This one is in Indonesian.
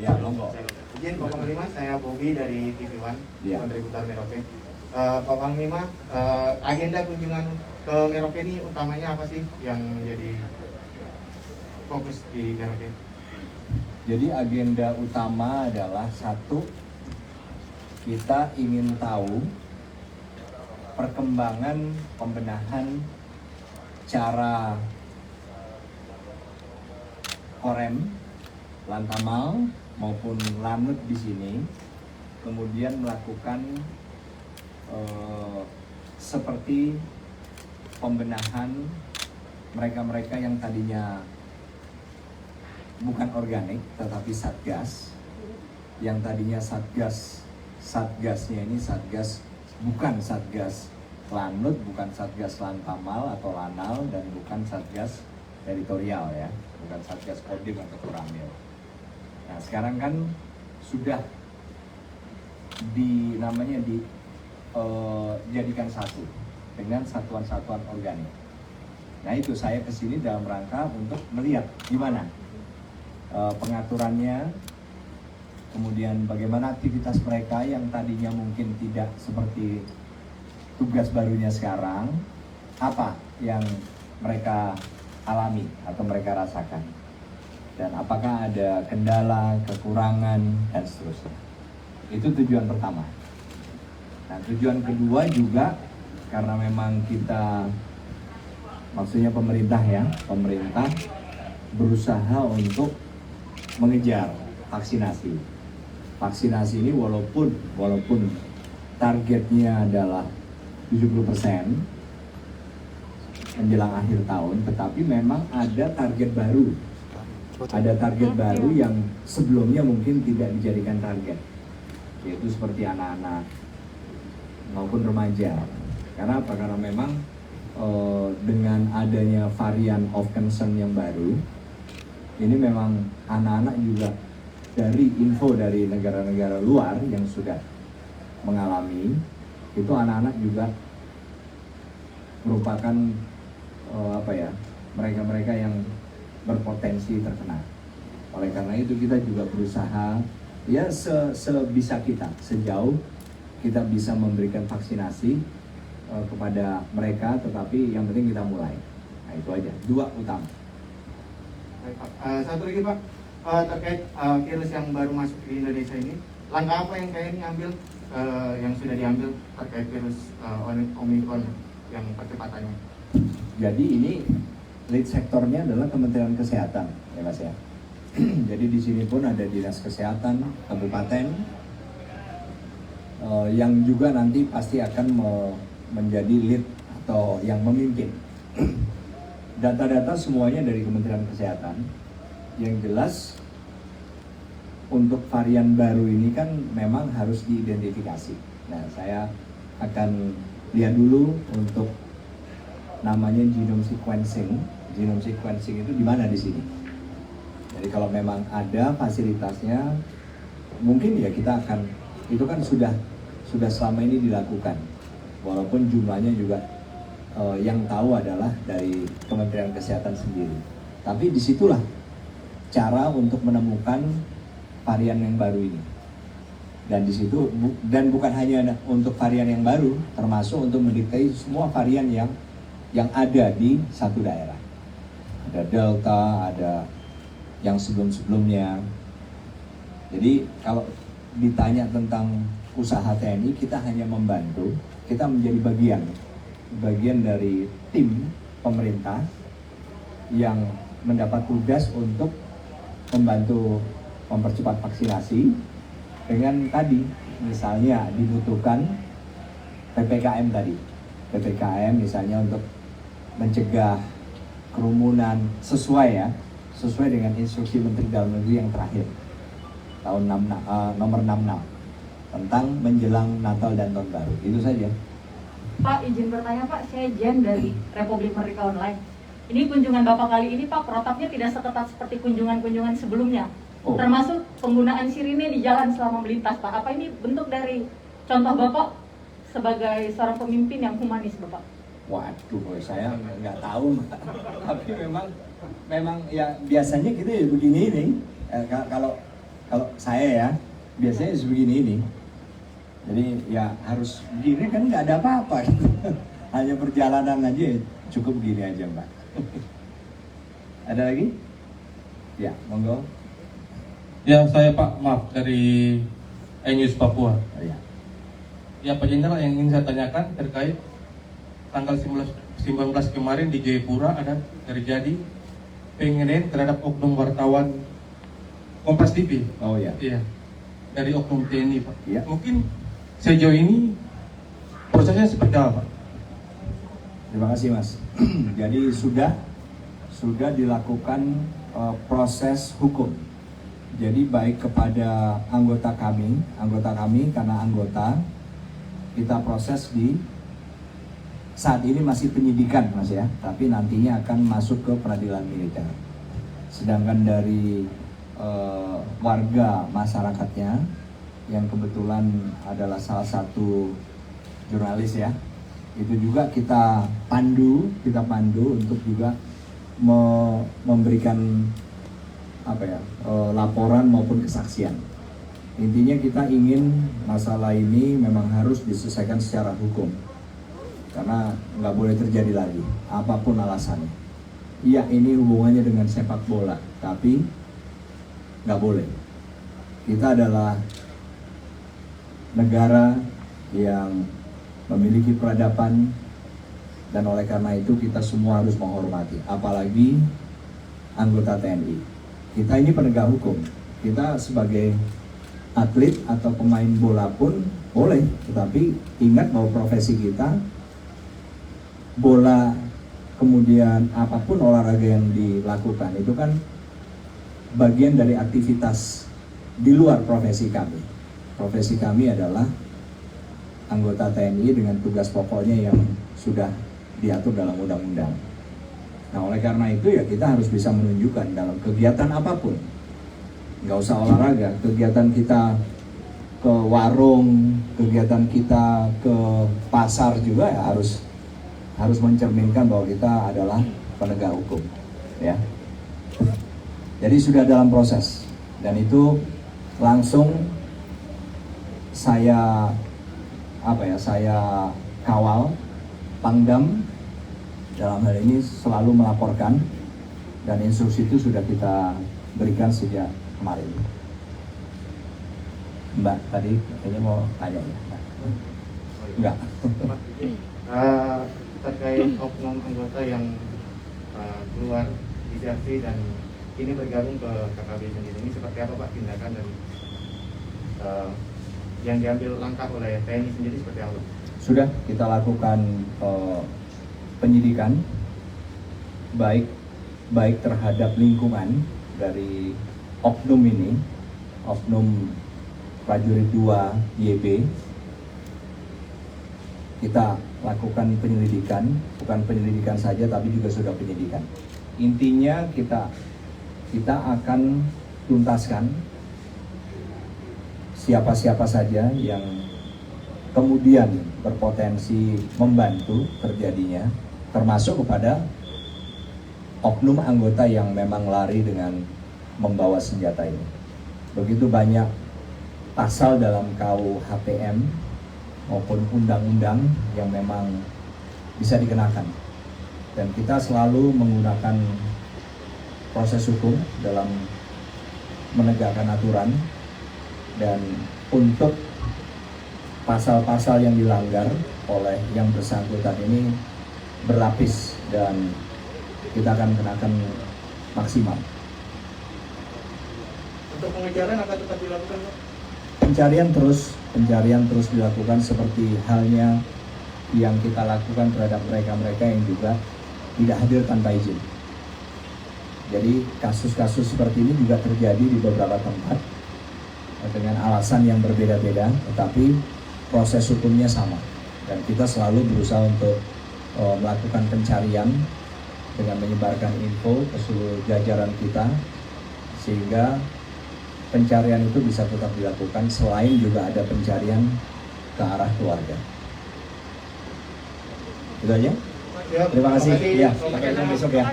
Ya, monggo. Izin Pak Panglima, saya Bobi dari TV One, Kontributor Merauke. Pak Panglima, agenda kunjungan ke Merauke ini utamanya apa sih yang menjadi fokus di Merauke? Jadi agenda utama adalah satu, kita ingin tahu perkembangan pembenahan cara Korem, Lantamal maupun Lanut di sini, kemudian melakukan seperti pembenahan mereka-mereka yang tadinya bukan organik tetapi satgas, yang tadinya satgasnya ini bukan satgas Lanut, bukan satgas Lantamal atau Lanal, dan bukan satgas teritorial ya, bukan satgas Kodim atau Koramil. Nah sekarang kan sudah dijadikan satu dengan satuan-satuan organik. Nah itu saya kesini dalam rangka untuk melihat gimana pengaturannya, kemudian bagaimana aktivitas mereka yang tadinya mungkin tidak seperti tugas barunya sekarang, apa yang mereka alami atau mereka rasakan, dan apakah ada kendala, kekurangan, dan seterusnya. Itu tujuan pertama. Nah tujuan kedua juga karena memang kita, maksudnya pemerintah berusaha untuk mengejar vaksinasi. Vaksinasi ini walaupun targetnya adalah 70% menjelang akhir tahun, tetapi memang ada target baru. Ada target baru yang sebelumnya mungkin tidak dijadikan target, yaitu seperti anak-anak maupun remaja. Karena apa? Karena memang dengan adanya varian of concern yang baru, ini memang anak-anak juga dari info dari negara-negara luar yang sudah mengalami, itu anak-anak juga merupakan mereka-mereka yang berpotensi terkena. Oleh karena itu kita juga berusaha ya sebisa kita, sejauh kita bisa memberikan vaksinasi kepada mereka, tetapi yang penting kita mulai. Nah itu aja, dua utama. Baik, Pak. Satu lagi Pak, terkait virus yang baru masuk di Indonesia ini, langkah apa yang TNI ambil, yang sudah diambil terkait virus Omicron yang percepatannya? Jadi ini lead sektornya adalah Kementerian Kesehatan, ya Mas ya. Jadi di sini pun ada Dinas Kesehatan Kabupaten yang juga nanti pasti akan menjadi lead atau yang memimpin. Data-data semuanya dari Kementerian Kesehatan. Yang jelas untuk varian baru ini kan memang harus diidentifikasi. Nah, saya akan lihat dulu untuk namanya genome sequencing. Genome sequencing itu di mana di sini? Jadi kalau memang ada fasilitasnya, mungkin ya kita akan, itu kan sudah selama ini dilakukan. Walaupun jumlahnya juga yang tahu adalah dari Kementerian Kesehatan sendiri. Tapi disitulah cara untuk menemukan varian yang baru ini. Dan di situ dan bukan hanya untuk varian yang baru, termasuk untuk mendeteksi semua varian yang ada di satu daerah. Ada Delta, ada yang sebelum-sebelumnya. Jadi kalau ditanya tentang usaha TNI, kita hanya membantu, kita menjadi bagian dari tim pemerintah yang mendapat tugas untuk membantu mempercepat vaksinasi dengan tadi misalnya dibutuhkan PPKM tadi. PPKM misalnya untuk mencegah kerumunan sesuai dengan instruksi Menteri Dalam Negeri yang terakhir tahun nomor 66 tentang menjelang Natal dan Tahun Baru. Itu saja. Pak, izin bertanya Pak, saya Jen dari Republik Merdeka Online. Ini kunjungan Bapak kali ini Pak, protapnya tidak seketat seperti kunjungan-kunjungan sebelumnya. Termasuk penggunaan sirine di jalan selama melintas Pak. Apa ini bentuk dari contoh Bapak sebagai seorang pemimpin yang humanis Bapak? Waduh, saya nggak tahu, tapi memang ya biasanya kita ya begini nih. Kalau saya ya, biasanya sebegini ini. Jadi ya harus begini kan nggak ada apa-apa gitu. Hanya perjalanan aja cukup gini aja Mbak. Ada lagi? Ya, monggo. Ya, saya Pak, maaf, dari News Papua. Oh, ya. Ya Pak Jenderal, yang ingin saya tanyakan terkait tanggal 19 kemarin di Jayapura ada terjadi pengenalan terhadap oknum wartawan Kompas TV. Oh ya. Iya, dari oknum TNI Pak. Iya. Mungkin sejauh ini prosesnya seperti apa Pak? Terima kasih Mas. Jadi sudah dilakukan proses hukum. Jadi baik kepada anggota kami karena anggota kita proses di saat ini masih penyidikan Mas ya, tapi nantinya akan masuk ke peradilan militer. Sedangkan dari warga masyarakatnya yang kebetulan adalah salah satu jurnalis ya, itu juga kita pandu untuk juga memberikan laporan maupun kesaksian. Intinya kita ingin masalah ini memang harus diselesaikan secara hukum, karena nggak boleh terjadi lagi apapun alasannya. Iya, ini hubungannya dengan sepak bola, tapi nggak boleh. Kita adalah negara yang memiliki peradaban, dan oleh karena itu kita semua harus menghormati, apalagi anggota TNI. Kita ini penegak hukum. Kita sebagai atlet atau pemain bola pun boleh, tetapi ingat bahwa profesi kita bola, kemudian apapun olahraga yang dilakukan itu kan bagian dari aktivitas di luar profesi kami. Profesi kami adalah anggota TNI dengan tugas pokoknya yang sudah diatur dalam undang-undang. Nah, oleh karena itu ya kita harus bisa menunjukkan dalam kegiatan apapun, nggak usah olahraga, kegiatan kita ke warung, kegiatan kita ke pasar juga ya harus mencerminkan bahwa kita adalah penegak hukum, ya. Jadi sudah dalam proses, dan itu langsung saya kawal. Pangdam dalam hal ini selalu melaporkan, dan instruksi itu sudah kita berikan sejak kemarin. Mbak tadi kayaknya mau tanya ya? Enggak. Terkait oknum anggota yang keluar disersi dan ini bergabung ke KKB sendiri, ini seperti apa Pak tindakan dan yang diambil langkah oleh TNI sendiri seperti apa? Sudah kita lakukan penyidikan baik terhadap lingkungan dari oknum ini, oknum prajurit 2 YB. Kita lakukan penyelidikan, bukan penyelidikan saja tapi juga sudah penyidikan. Intinya kita akan tuntaskan siapa-siapa saja yang kemudian berpotensi membantu terjadinya, termasuk kepada oknum anggota yang memang lari dengan membawa senjata ini. Begitu banyak pasal dalam KUHPM maupun undang-undang yang memang bisa dikenakan, dan kita selalu menggunakan proses hukum dalam menegakkan aturan, dan untuk pasal-pasal yang dilanggar oleh yang bersangkutan ini berlapis dan kita akan kenakan maksimal. Untuk pengejaran akan tetap dilakukan Pak? Pencarian terus dilakukan seperti halnya yang kita lakukan terhadap mereka-mereka yang juga tidak hadir tanpa izin. Jadi kasus-kasus seperti ini juga terjadi di beberapa tempat dengan alasan yang berbeda-beda, tetapi proses hukumnya sama, dan kita selalu berusaha untuk melakukan pencarian dengan menyebarkan info ke seluruh jajaran kita, sehingga pencarian itu bisa tetap dilakukan, selain juga ada pencarian ke arah keluarga. Itu aja. Terima kasih. Ya, sampai besok ya.